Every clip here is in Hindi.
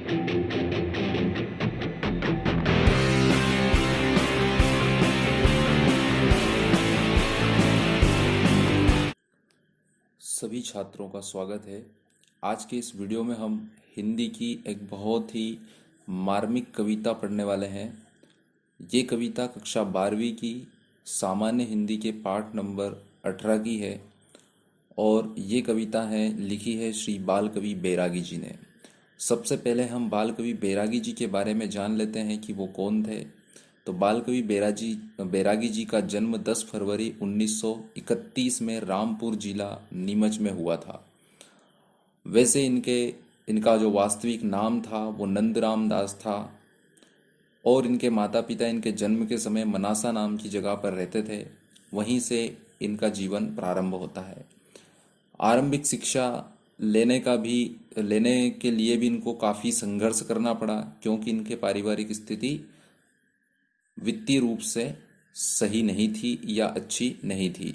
सभी छात्रों का स्वागत है। आज के इस वीडियो में हम हिंदी की एक बहुत ही मार्मिक कविता पढ़ने वाले हैं। ये कविता कक्षा 12वीं की सामान्य हिंदी के पाठ नंबर 18 की है और ये कविता लिखी है श्री बाल कवि बैरागी जी ने। सबसे पहले हम बाल कवि बैरागी जी के बारे में जान लेते हैं कि वो कौन थे। तो बाल कवि बैरागी जी का जन्म 10 फरवरी 1931 में रामपुर जिला नीमच में हुआ था। वैसे इनका जो वास्तविक नाम था वो नंदराम दास था और इनके माता पिता इनके जन्म के समय मनासा नाम की जगह पर रहते थे। वहीं से इनका जीवन प्रारंभ होता है। आरंभिक शिक्षा लेने के लिए भी इनको काफ़ी संघर्ष करना पड़ा, क्योंकि इनके पारिवारिक स्थिति वित्तीय रूप से सही नहीं थी या अच्छी नहीं थी।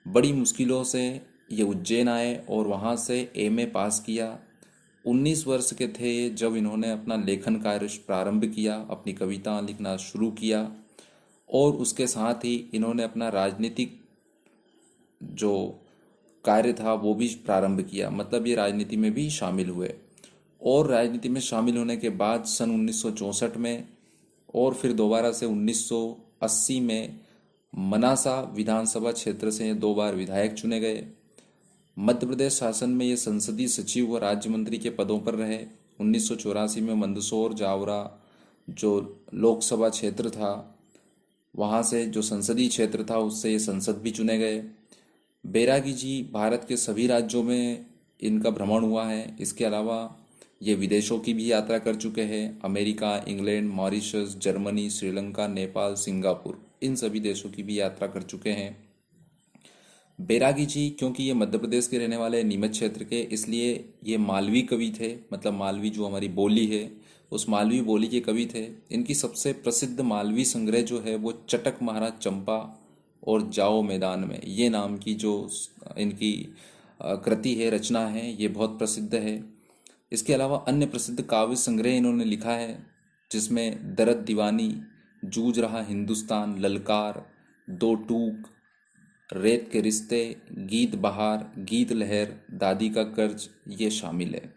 बड़ी मुश्किलों से ये उज्जैन आए और वहाँ से एमए पास किया। 19 वर्ष के थे जब इन्होंने अपना लेखन कार्य प्रारंभ किया, अपनी कविता लिखना शुरू किया और उसके साथ ही इन्होंने अपना राजनीतिक जो कार्य था वो भी प्रारंभ किया। मतलब ये राजनीति में भी शामिल हुए और राजनीति में शामिल होने के बाद सन 1964 में और फिर दोबारा से 1980 में मनासा विधानसभा क्षेत्र से 2 बार विधायक चुने गए। मध्य प्रदेश शासन में ये संसदीय सचिव व राज्य मंत्री के पदों पर रहे। 1984 में मंदसौर जावरा जो लोकसभा क्षेत्र था, वहाँ से जो संसदीय क्षेत्र था उससे ये संसद भी चुने गए। बैरागी जी भारत के सभी राज्यों में इनका भ्रमण हुआ है। इसके अलावा ये विदेशों की भी यात्रा कर चुके हैं। America, England, Mauritius, Germany, Sri Lanka, Nepal, Singapore, इन सभी देशों की भी यात्रा कर चुके हैं। बैरागी जी क्योंकि ये मध्य प्रदेश के रहने वाले नीमच क्षेत्र के, इसलिए ये मालवी कवि थे। मतलब मालवी जो हमारी बोली है उस मालवी बोली के कवि थे। इनकी सबसे प्रसिद्ध मालवी संग्रह जो है वो चटक महाराज चंपा और जाओ मैदान में, ये नाम की जो इनकी कृति है, रचना है, ये बहुत प्रसिद्ध है। इसके अलावा अन्य प्रसिद्ध काव्य संग्रह इन्होंने लिखा है, जिसमें दर्द दीवानी, जूझ रहा हिंदुस्तान, ललकार, दो टूक, रेत के रिश्ते, गीत बहार, गीत लहर, दादी का कर्ज, ये शामिल है।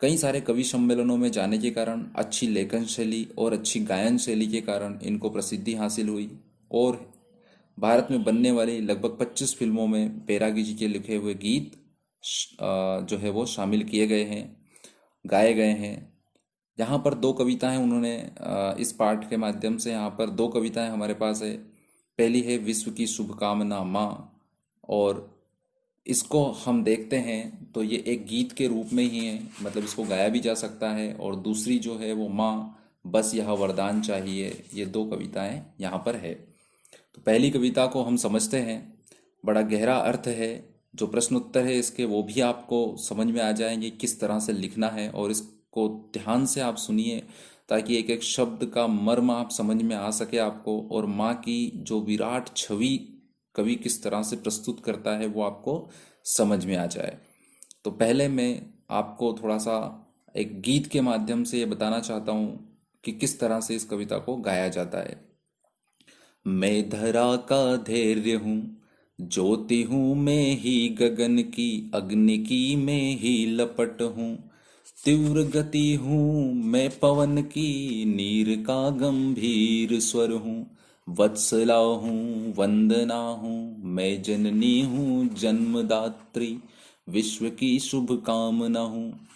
कई सारे कवि सम्मेलनों में जाने के कारण, अच्छी लेखन शैली और अच्छी गायन शैली के कारण इनको प्रसिद्धि हासिल हुई और भारत में बनने वाली लगभग 25 फिल्मों में बैरागी जी के लिखे हुए गीत जो है वो शामिल किए गए हैं, गाए गए हैं। यहाँ पर 2 कविताएं उन्होंने इस पाठ के माध्यम से, यहाँ पर 2 कविताएं हमारे पास है। पहली है विश्व की शुभकामना माँ, और इसको हम देखते हैं तो ये एक गीत के रूप में ही है, मतलब इसको गाया भी जा सकता है। और दूसरी जो है वो माँ बस यह वरदान चाहिए, ये 2 कविताएं यहाँ पर है। तो पहली कविता को हम समझते हैं, बड़ा गहरा अर्थ है। जो प्रश्न उत्तर है इसके वो भी आपको समझ में आ जाएंगे किस तरह से लिखना है, और इसको ध्यान से आप सुनिए ताकि एक एक शब्द का मर्म आप समझ में आ सके आपको, और माँ की जो विराट छवि कवि किस तरह से प्रस्तुत करता है वो आपको समझ में आ जाए। तो पहले मैं आपको थोड़ा सा एक गीत के माध्यम से ये बताना चाहता हूँ कि किस तरह से इस कविता को गाया जाता है। मैं धरा का धैर्य हूँ, ज्योति हूँ मैं ही गगन की, अग्नि की मैं ही लपट हूँ, तीव्र गति हूँ मैं पवन की, नीर का गंभीर स्वर हूँ, वत्सला हूँ वंदना हूँ, मैं जननी हूँ जन्मदात्री, विश्व की शुभ कामना हूँ।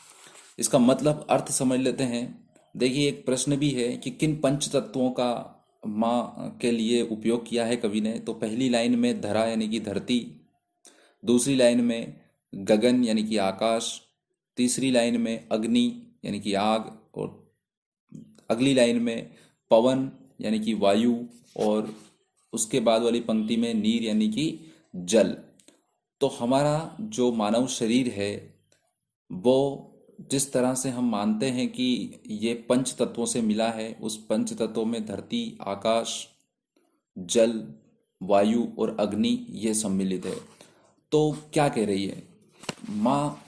इसका मतलब अर्थ समझ लेते हैं। देखिए, एक प्रश्न भी है कि किन पंच तत्वों का माँ के लिए उपयोग किया है कवि ने। तो पहली लाइन में धरा यानी कि धरती, दूसरी लाइन में गगन यानी कि आकाश, तीसरी लाइन में अग्नि यानी कि आग, और अगली लाइन में पवन यानी कि वायु, और उसके बाद वाली पंक्ति में नीर यानी कि जल। तो हमारा जो मानव शरीर है वो जिस तरह से हम मानते हैं कि ये पंच तत्वों से मिला है, उस पंच तत्वों में धरती, आकाश, जल, वायु और अग्नि ये सम्मिलित है। तो क्या कह रही है माँ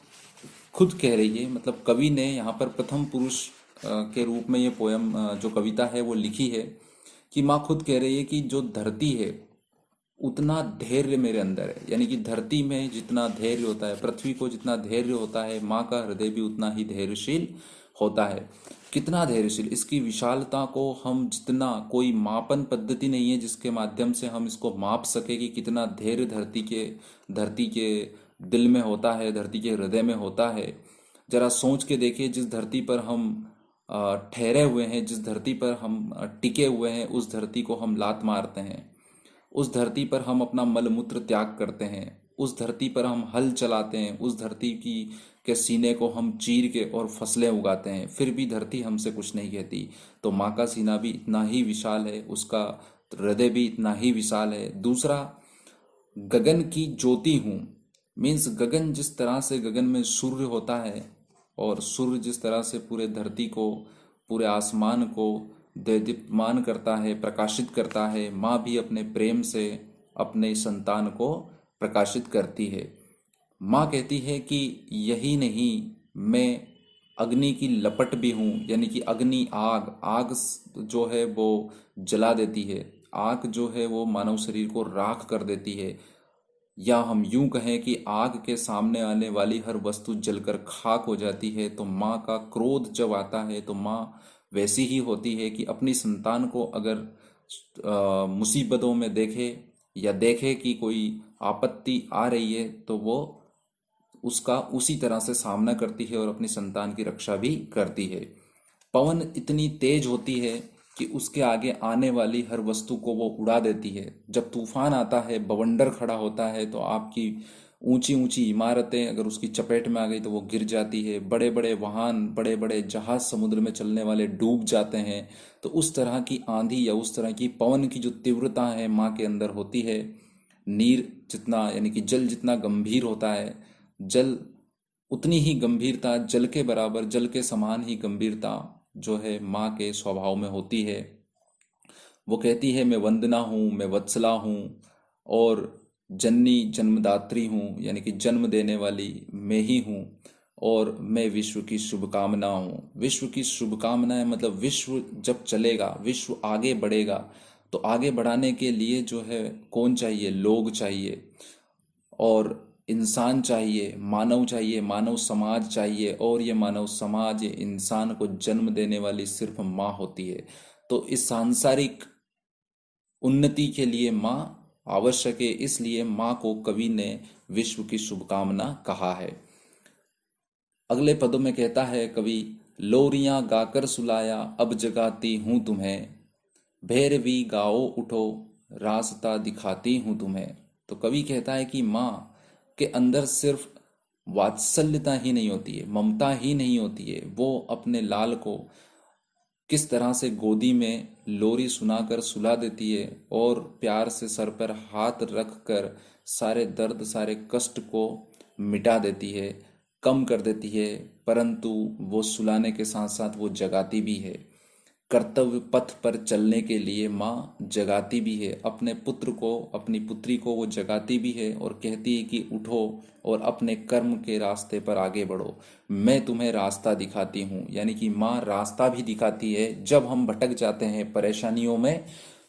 खुद कह रही है, मतलब कवि ने यहाँ पर प्रथम पुरुष के रूप में ये पोयम जो कविता है वो लिखी है कि माँ खुद कह रही है कि जो धरती है उतना धैर्य मेरे अंदर है। यानी कि धरती में जितना धैर्य होता है, पृथ्वी को जितना धैर्य होता है, माँ का हृदय भी उतना ही धैर्यशील होता है। कितना धैर्यशील, इसकी विशालता को हम जितना, कोई मापन पद्धति नहीं है जिसके माध्यम से हम इसको माप सके कि कितना धैर्य धरती के दिल में होता है, धरती के हृदय में होता है। जरा सोच के देखिए, जिस धरती पर हम ठहरे हुए हैं, जिस धरती पर हम टिके हुए हैं, उस धरती को हम लात मारते हैं, उस धरती पर हम अपना मलमूत्र त्याग करते हैं, उस धरती पर हम हल चलाते हैं, उस धरती की के सीने को हम चीर के और फसलें उगाते हैं, फिर भी धरती हमसे कुछ नहीं कहती। तो माँ का सीना भी इतना ही विशाल है, उसका हृदय भी इतना ही विशाल है। दूसरा, गगन की ज्योति हूँ, मीन्स गगन जिस तरह से, गगन में सूर्य होता है और सूर्य जिस तरह से पूरे धरती को, पूरे आसमान को दीप्तमान करता है, प्रकाशित करता है, माँ भी अपने प्रेम से अपने संतान को प्रकाशित करती है। माँ कहती है कि यही नहीं, मैं अग्नि की लपट भी हूँ। यानी कि अग्नि, आग जो है वो जला देती है, आग जो है वो मानव शरीर को राख कर देती है। या हम यूं कहें कि आग के सामने आने वाली हर वस्तु जलकर खाक हो जाती है। तो माँ का क्रोध जब आता है तो माँ वैसी ही होती है कि अपनी संतान को अगर मुसीबतों में देखे या देखे कि कोई आपत्ति आ रही है तो वो उसका उसी तरह से सामना करती है और अपनी संतान की रक्षा भी करती है। पवन इतनी तेज होती है कि उसके आगे आने वाली हर वस्तु को वो उड़ा देती है। जब तूफान आता है, बवंडर खड़ा होता है, तो आपकी ऊंची ऊंची इमारतें अगर उसकी चपेट में आ गई तो वो गिर जाती है। बड़े बड़े वाहन, बड़े बड़े जहाज समुद्र में चलने वाले डूब जाते हैं। तो उस तरह की आंधी या उस तरह की पवन की जो तीव्रता है माँ के अंदर होती है। नीर जितना, यानी कि जल जितना गंभीर होता है, जल उतनी ही गंभीरता, जल के बराबर, जल के समान ही गंभीरता जो है माँ के स्वभाव में होती है। वो कहती है, मैं वंदना हूँ, मैं वत्सला हूँ और जननी जन्मदात्री हूँ, यानी कि जन्म देने वाली मैं ही हूँ, और मैं विश्व की शुभकामना हूँ। विश्व की शुभकामना है, मतलब विश्व जब चलेगा, विश्व आगे बढ़ेगा, तो आगे बढ़ाने के लिए जो है कौन चाहिए? लोग चाहिए, और इंसान चाहिए, मानव चाहिए, मानव समाज चाहिए। और ये मानव समाज, ये इंसान को जन्म देने वाली सिर्फ माँ होती है। तो इस सांसारिक उन्नति के लिए माँ आवश्यक है, इसलिए माँ को कवि ने विश्व की शुभकामना कहा है। अगले पदों में कहता है कवि, लोरियां गाकर सुलाया अब जगाती हूँ तुम्हें, भैरवी गाओ उठो रास्ता दिखाती हूँ तुम्हें। तो कवि कहता है कि माँ के अंदर सिर्फ वात्सल्यता ही नहीं होती है, ममता ही नहीं होती है, वो अपने लाल को किस तरह से गोदी में लोरी सुनाकर सुला देती है और प्यार से सर पर हाथ रख कर सारे दर्द, सारे कष्ट को मिटा देती है, कम कर देती है। परंतु वो सुलाने के साथ साथ वो जगाती भी है। कर्तव्य पथ पर चलने के लिए माँ जगाती भी है, अपने पुत्र को, अपनी पुत्री को वो जगाती भी है और कहती है कि उठो और अपने कर्म के रास्ते पर आगे बढ़ो, मैं तुम्हें रास्ता दिखाती हूँ। यानी कि माँ रास्ता भी दिखाती है। जब हम भटक जाते हैं, परेशानियों में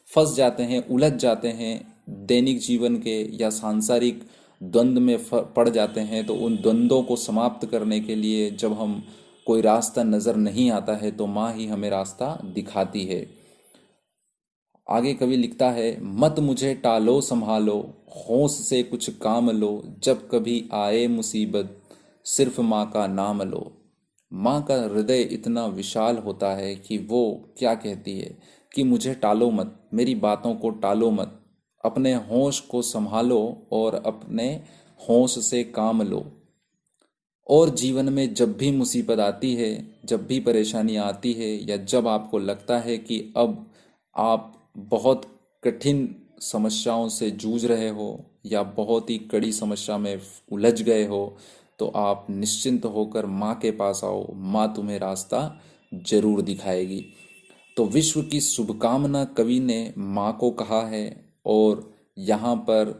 फंस जाते हैं, उलझ जाते हैं, दैनिक जीवन के या सांसारिक द्वंद्व में पड़ जाते हैं, तो उन द्वंद्वों को समाप्त करने के लिए जब हम कोई रास्ता नजर नहीं आता है तो माँ ही हमें रास्ता दिखाती है। आगे कवि लिखता है, मत मुझे टालो संभालो, होश से कुछ काम लो, जब कभी आए मुसीबत सिर्फ माँ का नाम लो। माँ का हृदय इतना विशाल होता है कि वो क्या कहती है कि मुझे टालो मत, मेरी बातों को टालो मत, अपने होश को संभालो और अपने होश से काम लो। और जीवन में जब भी मुसीबत आती है, जब भी परेशानी आती है, या जब आपको लगता है कि अब आप बहुत कठिन समस्याओं से जूझ रहे हो या बहुत ही कड़ी समस्या में उलझ गए हो, तो आप निश्चिंत होकर माँ के पास आओ, माँ तुम्हें रास्ता जरूर दिखाएगी। तो विश्व की शुभकामना कवि ने माँ को कहा है। और यहाँ पर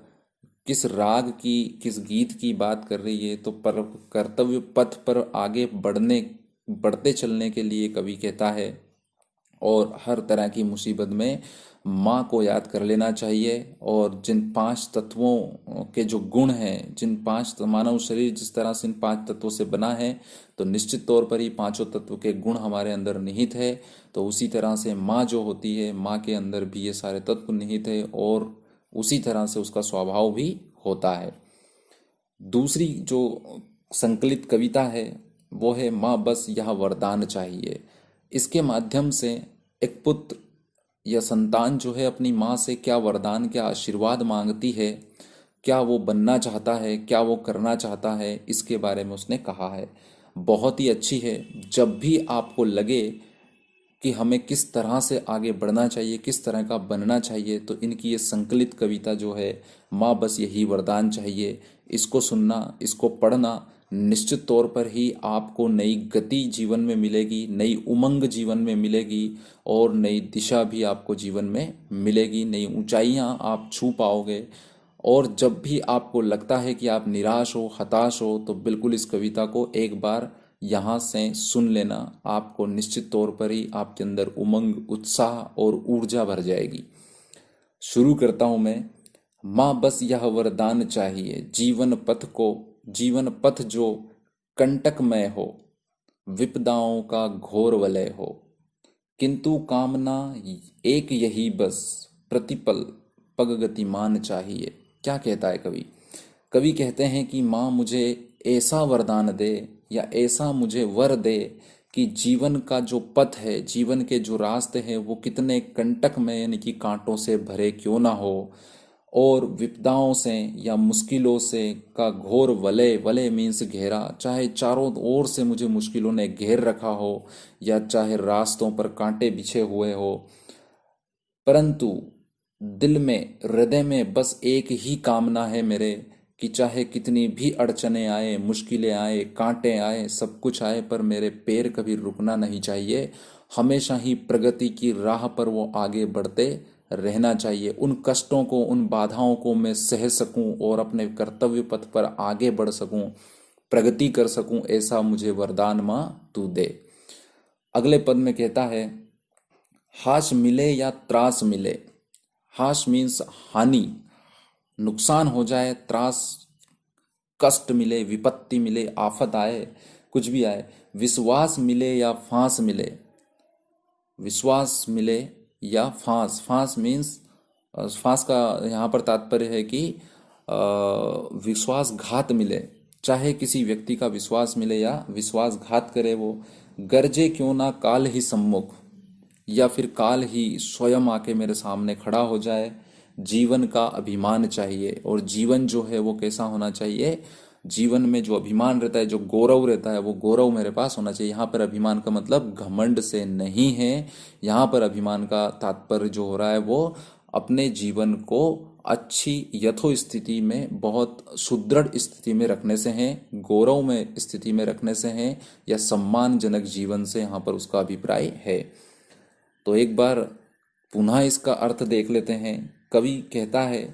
किस राग की, किस गीत की बात कर रही है, तो पर कर्तव्य पथ पर आगे बढ़ते चलने के लिए कवि कहता है, और हर तरह की मुसीबत में माँ को याद कर लेना चाहिए। और जिन पांच तत्वों के जो गुण हैं, जिन पांच मानव शरीर जिस तरह से इन पांच तत्वों से बना है, तो निश्चित तौर पर ही पांचों तत्व के गुण हमारे अंदर निहित है। तो उसी तरह से माँ जो होती है, माँ के अंदर भी ये सारे तत्व निहित है, और उसी तरह से उसका स्वभाव भी होता है। दूसरी जो संकलित कविता है वो है माँ बस यह वरदान चाहिए। इसके माध्यम से एक पुत्र या संतान जो है अपनी माँ से क्या वरदान, क्या आशीर्वाद मांगती है, क्या वो बनना चाहता है, क्या वो करना चाहता है, इसके बारे में उसने कहा है। बहुत ही अच्छी है। जब भी आपको लगे कि हमें किस तरह से आगे बढ़ना चाहिए, किस तरह का बनना चाहिए, तो इनकी ये संकलित कविता जो है माँ बस यही वरदान चाहिए, इसको सुनना, इसको पढ़ना, निश्चित तौर पर ही आपको नई गति जीवन में मिलेगी, नई उमंग जीवन में मिलेगी, और नई दिशा भी आपको जीवन में मिलेगी, नई ऊंचाइयां आप छू पाओगे। और जब भी आपको लगता है कि आप निराश हो, हताश हो, तो बिल्कुल इस कविता को एक बार यहाँ से सुन लेना, आपको निश्चित तौर पर ही आपके अंदर उमंग, उत्साह और ऊर्जा भर जाएगी। शुरू करता हूं मैं। माँ बस यह वरदान चाहिए, जीवन पथ जो कंटकमय हो, विपदाओं का घोर वलय हो, किंतु कामना एक यही बस, प्रतिपल पग गतिमान चाहिए। क्या कहता है कवि? कवि कहते हैं कि माँ मुझे ऐसा वरदान दे, या ऐसा मुझे वर दे कि जीवन का जो पथ है, जीवन के जो रास्ते हैं, वो कितने कंटक में यानी कि कांटों से भरे क्यों ना हो, और विपदाओं से या मुश्किलों से का घोर वलय, वलय मीन्स घेरा, चाहे चारों ओर से मुझे मुश्किलों ने घेर रखा हो, या चाहे रास्तों पर कांटे बिछे हुए हो, परंतु दिल में, हृदय में बस एक ही कामना है मेरे, कि चाहे कितनी भी अड़चने आए, मुश्किलें आए, कांटे आए, सब कुछ आए, पर मेरे पैर कभी रुकना नहीं चाहिए। हमेशा ही प्रगति की राह पर वो आगे बढ़ते रहना चाहिए। उन कष्टों को, उन बाधाओं को मैं सह सकूं और अपने कर्तव्य पथ पर आगे बढ़ सकूं, प्रगति कर सकूं, ऐसा मुझे वरदान माँ तू दे। अगले पद में कहता है, हाश मिले या त्रास मिले। हाश मीन्स हानि, नुकसान हो जाए, त्रास कष्ट मिले, विपत्ति मिले, आफत आए, कुछ भी आए। विश्वास मिले या फांस मिले। विश्वास मिले या फांस, फांस मीन्स, फांस का यहाँ पर तात्पर्य है कि विश्वासघात मिले, चाहे किसी व्यक्ति का विश्वास मिले या विश्वासघात करे वो। गरजे क्यों ना काल ही सम्मुख, या फिर काल ही स्वयं आके मेरे सामने खड़ा हो जाए। जीवन का अभिमान चाहिए, और जीवन जो है वो कैसा होना चाहिए? जीवन में जो अभिमान रहता है, जो गौरव रहता है, वो गौरव मेरे पास होना चाहिए। यहाँ पर अभिमान का मतलब घमंड से नहीं है। यहाँ पर अभिमान का तात्पर्य जो हो रहा है वो अपने जीवन को अच्छी यथो स्थिति में, बहुत सुदृढ़ स्थिति में रखने से है, गौरव में स्थिति में रखने से है, या सम्मानजनक जीवन से यहाँ पर उसका अभिप्राय है। तो एक बार पुनः इसका अर्थ देख लेते हैं। कवि कहता है,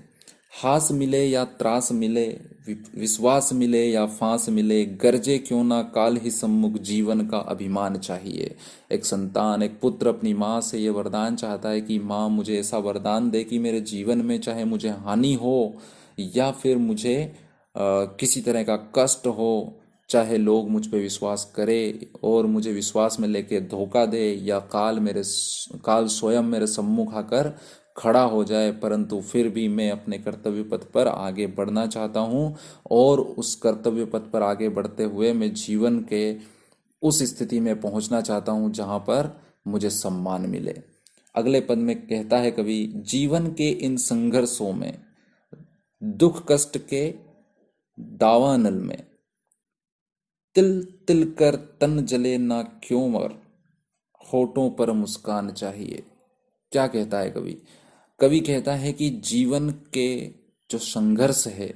हास मिले या त्रास मिले, विश्वास मिले या फांस मिले, गरजे क्यों ना काल ही सम्मुख, जीवन का अभिमान चाहिए। एक संतान, एक पुत्र अपनी माँ से ये वरदान चाहता है कि माँ मुझे ऐसा वरदान दे कि मेरे जीवन में चाहे मुझे हानि हो, या फिर मुझे किसी तरह का कष्ट हो, चाहे लोग मुझ पे विश्वास करे और मुझे विश्वास में लेके धोखा दे, या काल स्वयं मेरे सम्मुख आकर खड़ा हो जाए, परंतु फिर भी मैं अपने कर्तव्य पथ पर आगे बढ़ना चाहता हूँ, और उस कर्तव्य पथ पर आगे बढ़ते हुए मैं जीवन के उस स्थिति में पहुंचना चाहता हूँ जहाँ पर मुझे सम्मान मिले। अगले पद में कहता है कवि, जीवन के इन संघर्षों में, दुख कष्ट के दावानल में, तिल तिल कर तन जले ना क्यों मर, होठों पर मुस्कान चाहिए। क्या कहता है कवि? कवि कहता है कि जीवन के जो संघर्ष है,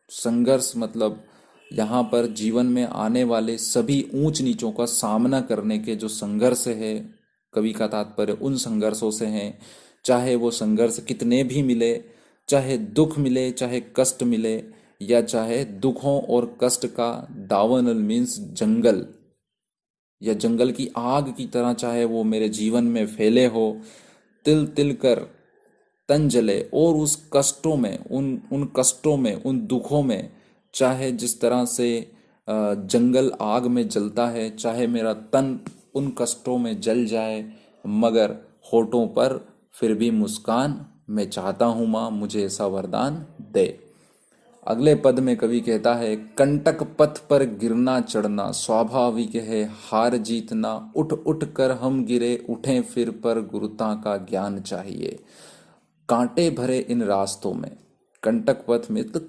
संघर्ष मतलब यहाँ पर जीवन में आने वाले सभी ऊंच नीचों का सामना करने के जो संघर्ष है, कवि का तात्पर्य उन संघर्षों से है। चाहे वो संघर्ष कितने भी मिले, चाहे दुख मिले, चाहे कष्ट मिले, या चाहे दुखों और कष्ट का दावानल मीन्स जंगल या जंगल की आग की तरह चाहे वो मेरे जीवन में फैले हो, तिल तिल कर तन जले, और उस कष्टों में, उन उन कष्टों में, उन दुखों में, चाहे जिस तरह से जंगल आग में जलता है, चाहे मेरा तन उन कष्टों में जल जाए, मगर होठों पर फिर भी मुस्कान। मैं चाहता हूँ माँ मुझे ऐसा वरदान दे। अगले पद में कवि कहता है, कंटक पथ पर गिरना चढ़ना स्वाभाविक है, हार जीतना उठ उठ कर हम गिरे उठें फिर, पर गुरुता का ज्ञान चाहिए। कांटे भरे इन रास्तों में, कंटक पथ में तो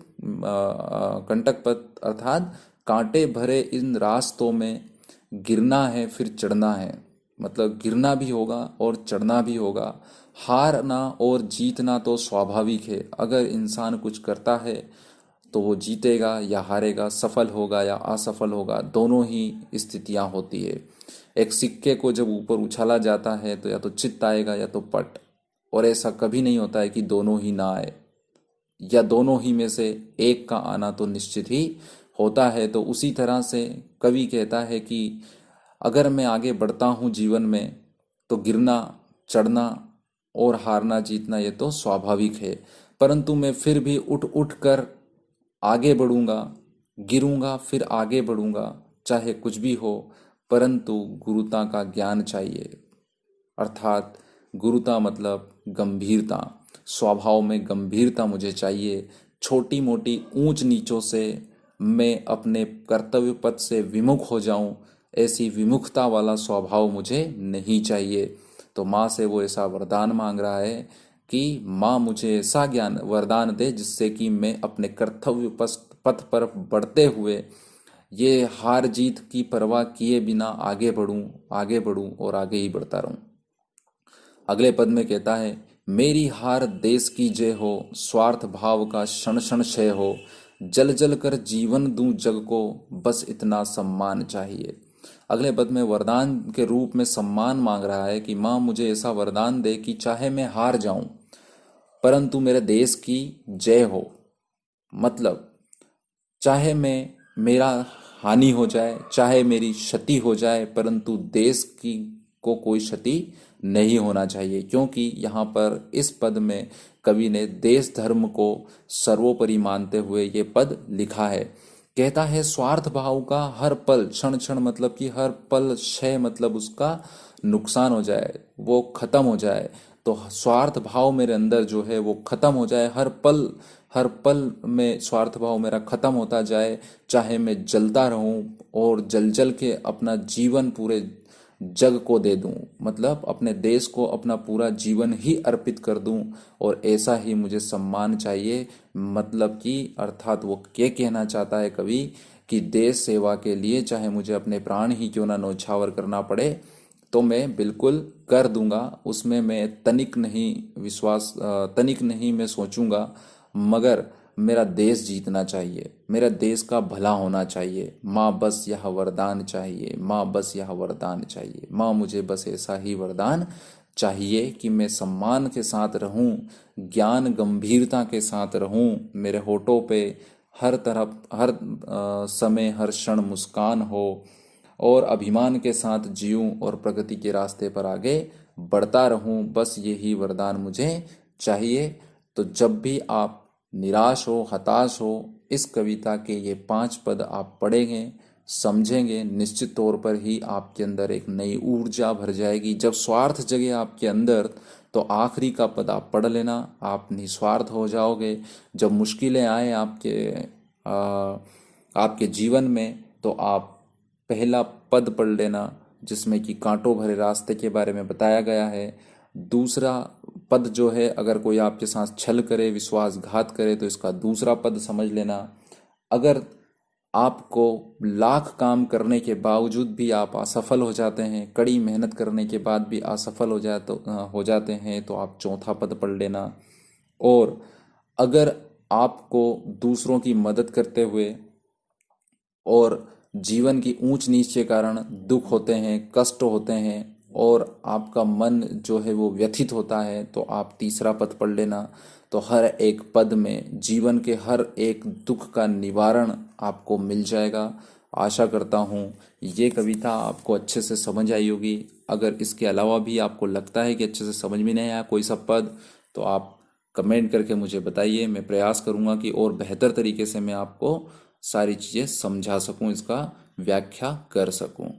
कंटक पथ अर्थात कांटे भरे इन रास्तों में गिरना है फिर चढ़ना है, मतलब गिरना भी होगा और चढ़ना भी होगा। हारना और जीतना तो स्वाभाविक है, अगर इंसान कुछ करता है तो वो जीतेगा या हारेगा, सफल होगा या असफल होगा, दोनों ही स्थितियां होती है। एक सिक्के को जब ऊपर उछाला जाता है तो या तो चित्त आएगा या तो पट, और ऐसा कभी नहीं होता है कि दोनों ही ना आए, या दोनों ही में से एक का आना तो निश्चित ही होता है। तो उसी तरह से कवि कहता है कि अगर मैं आगे बढ़ता हूँ जीवन में तो गिरना, चढ़ना और हारना जीतना ये तो स्वाभाविक है, परंतु मैं फिर भी उठ उठ कर आगे बढ़ूंगा, गिरूंगा फिर आगे बढ़ूंगा, चाहे कुछ भी हो, परंतु गुरुता का ज्ञान चाहिए। अर्थात गुरुता मतलब गंभीरता, स्वभाव में गंभीरता मुझे चाहिए। छोटी मोटी ऊंच नीचों से मैं अपने कर्तव्य पथ से विमुख हो जाऊं, ऐसी विमुखता वाला स्वभाव मुझे नहीं चाहिए। तो माँ से वो ऐसा वरदान मांग रहा है कि माँ मुझे ऐसा ज्ञान वरदान दे जिससे कि मैं अपने कर्तव्य पथ पर बढ़ते हुए ये हार जीत की परवाह किए बिना आगे बढ़ूं, आगे बढ़ूं और आगे ही बढ़ता रहूं। अगले पद में कहता है, मेरी हार देश की जय हो, स्वार्थ भाव का क्षण क्षण क्षय हो, जल जल कर जीवन दूं जग को, बस इतना सम्मान चाहिए। अगले पद में वरदान के रूप में सम्मान मांग रहा है कि माँ मुझे ऐसा वरदान दे कि चाहे मैं हार जाऊं परंतु मेरे देश की जय हो, मतलब चाहे मैं मेरा हानि हो जाए, चाहे मेरी क्षति हो जाए, परंतु देश की को कोई क्षति नहीं होना चाहिए, क्योंकि यहाँ पर इस पद में कवि ने देश धर्म को सर्वोपरि मानते हुए ये पद लिखा है। कहता है स्वार्थ भाव का हर पल क्षण क्षण, मतलब कि हर पल क्षय, मतलब उसका नुकसान हो जाए, वो खत्म हो जाए। तो स्वार्थ भाव मेरे अंदर जो है वो खत्म हो जाए, हर पल में स्वार्थ भाव मेरा खत्म होता जाए, चाहे मैं जलता रहूं और जल जल के अपना जीवन पूरे जग को दे दूं, मतलब अपने देश को अपना पूरा जीवन ही अर्पित कर दूं, और ऐसा ही मुझे सम्मान चाहिए। मतलब कि अर्थात वो क्या कहना चाहता है कवि कि देश सेवा के लिए चाहे मुझे अपने प्राण ही क्यों ना न्यौछावर करना पड़े तो मैं बिल्कुल कर दूंगा, उसमें मैं तनिक नहीं मैं सोचूंगा, मगर मेरा देश जीतना चाहिए, मेरा देश का भला होना चाहिए। माँ बस यह वरदान चाहिए, माँ बस यह वरदान चाहिए, माँ मुझे बस ऐसा ही वरदान चाहिए कि मैं सम्मान के साथ रहूं, ज्ञान गंभीरता के साथ रहूं, मेरे होठों पे हर तरफ हर समय हर क्षण मुस्कान हो, और अभिमान के साथ जीऊं और प्रगति के रास्ते पर आगे बढ़ता रहूं, बस यही वरदान मुझे चाहिए। तो जब भी आप निराश हो, हताश हो, इस कविता के ये 5 पद आप पढ़ेंगे, समझेंगे, निश्चित तौर पर ही आपके अंदर एक नई ऊर्जा भर जाएगी। जब स्वार्थ जगे आपके अंदर तो आखिरी का पद आप पढ़ लेना, आप निस्वार्थ हो जाओगे। जब मुश्किलें आए आपके जीवन में तो आप पहला पद पढ़ लेना जिसमें कि कांटों भरे रास्ते के बारे में बताया गया है। दूसरा पद जो है, अगर कोई आपके साथ छल करे, विश्वासघात करे, तो इसका दूसरा पद समझ लेना। अगर आपको लाख काम करने के बावजूद भी आप असफल हो जाते हैं, कड़ी मेहनत करने के बाद भी असफल हो जाते हैं, तो आप चौथा पद पढ़ लेना। और अगर आपको दूसरों की मदद करते हुए और जीवन की ऊंच नीच के कारण दुख होते हैं, कष्ट होते हैं, और आपका मन जो है वो व्यथित होता है, तो आप तीसरा पद पढ़ लेना। तो हर एक पद में जीवन के हर एक दुख का निवारण आपको मिल जाएगा। आशा करता हूँ ये कविता आपको अच्छे से समझ आई होगी। अगर इसके अलावा भी आपको लगता है कि अच्छे से समझ में नहीं आया कोई सा पद, तो आप कमेंट करके मुझे बताइए। मैं प्रयास करूँगा कि और बेहतर तरीके से मैं आपको सारी चीज़ें समझा सकूँ, इसका व्याख्या कर सकूँ।